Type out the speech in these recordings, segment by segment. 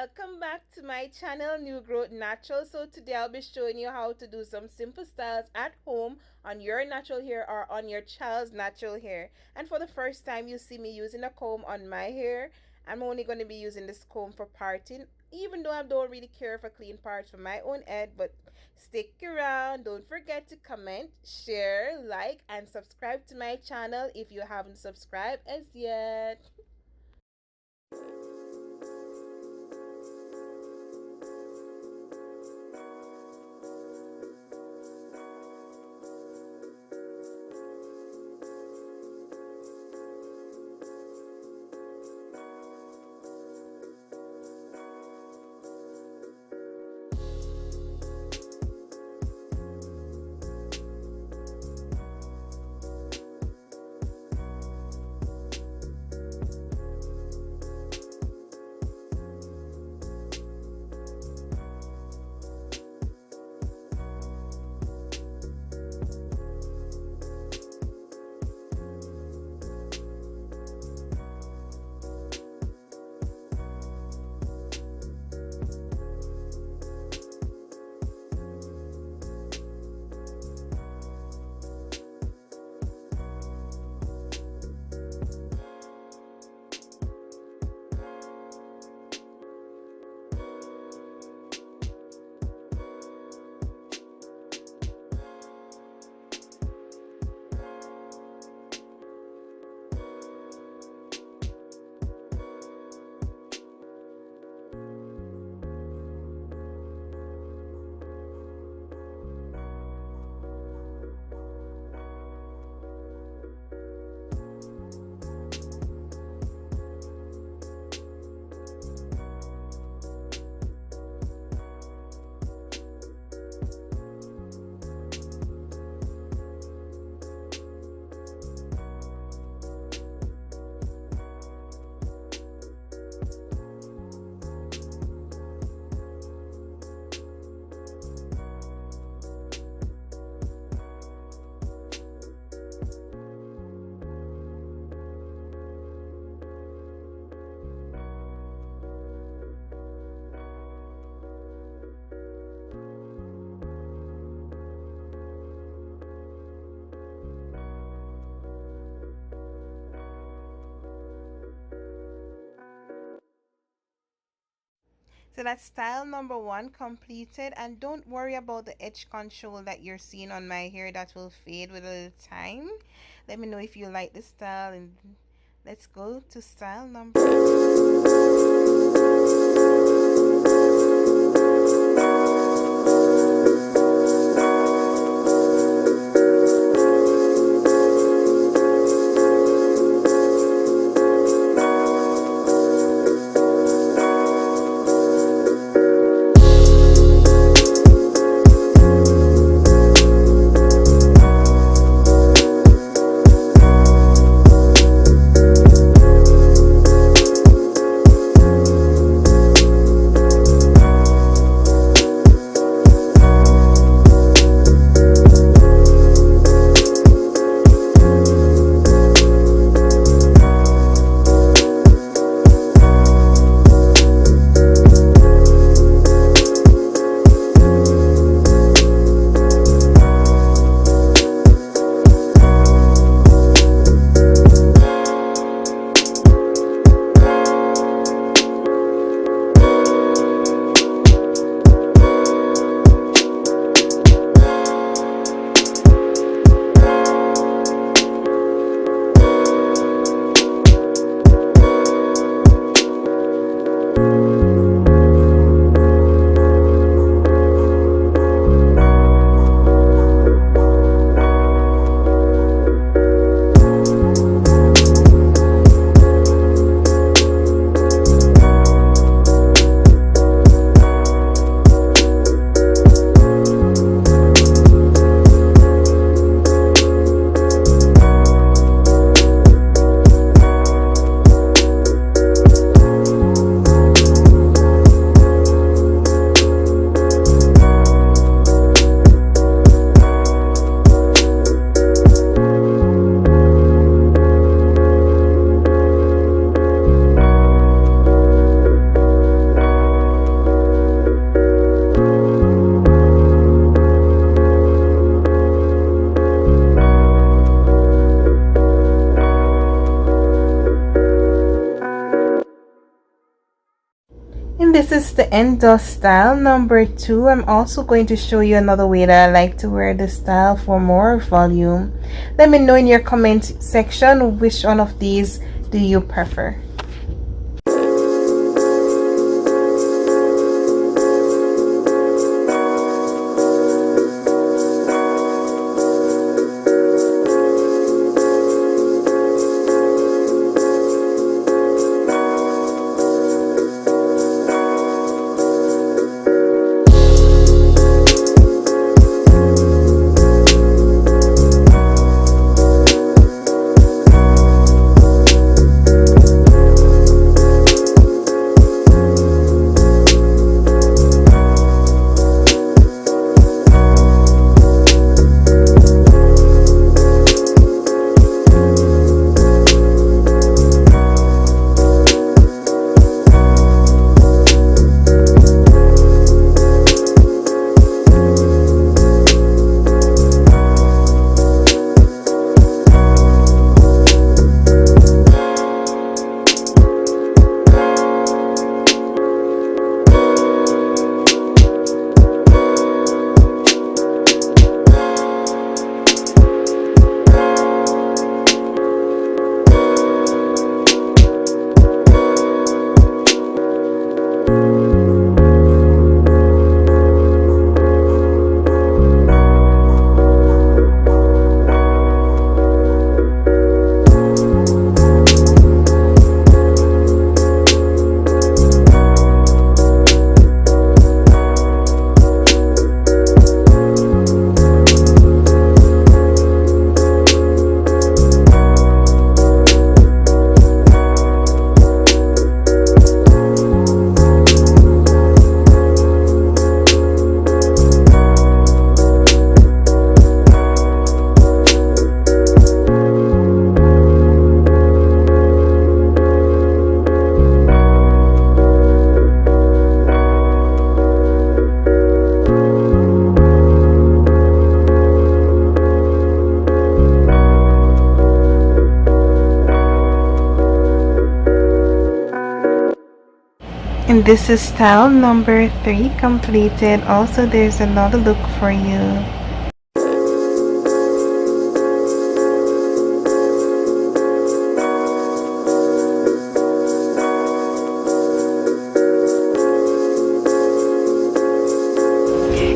welcome back to my channel, New Growth Naturals. So today I'll be showing you how to do some simple styles at home on your natural hair or on your child's natural hair. And for the first time you see me using a comb on my hair, I'm only going to be using this comb for parting, even though I don't really care for clean parts for my own head. But stick around, don't forget to comment, share, like, and subscribe to my channel if you haven't subscribed as yet. So that's style number one completed, and don't worry about the edge control that you're seeing on my hair. That will fade with a little time. Let me know if you like the style, and let's go to style number And this is the endorsed style number 2. I'm also going to show you another way that I like to wear this style for more volume. Let me know in your comment section which one of these do you prefer. And this is style number 3 completed. Also, there's another look for you.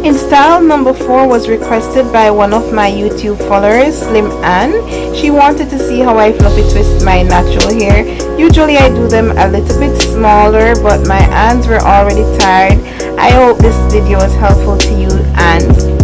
In style number 4 was requested by one of my YouTube followers, Slim Ann. She wanted to see how I fluffy twist my natural hair. Usually I do them a little bit smaller, but my hands were already tired. I hope this video was helpful to you, Ann.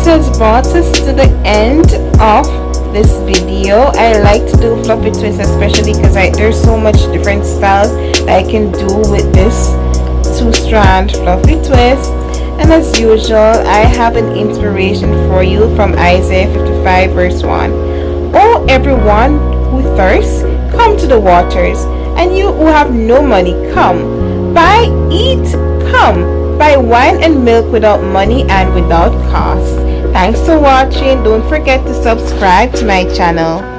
Has brought us to the end of this video. I like to do fluffy twists, especially because there's so much different styles that I can do with this 2-strand fluffy twist. And as usual, I have an inspiration for you from Isaiah 55 verse 1. Oh, everyone who thirsts, come to the waters, and you who have no money, come. Buy, eat, come. Buy wine and milk without money and without cost. Thanks for watching. Don't forget to subscribe to my channel.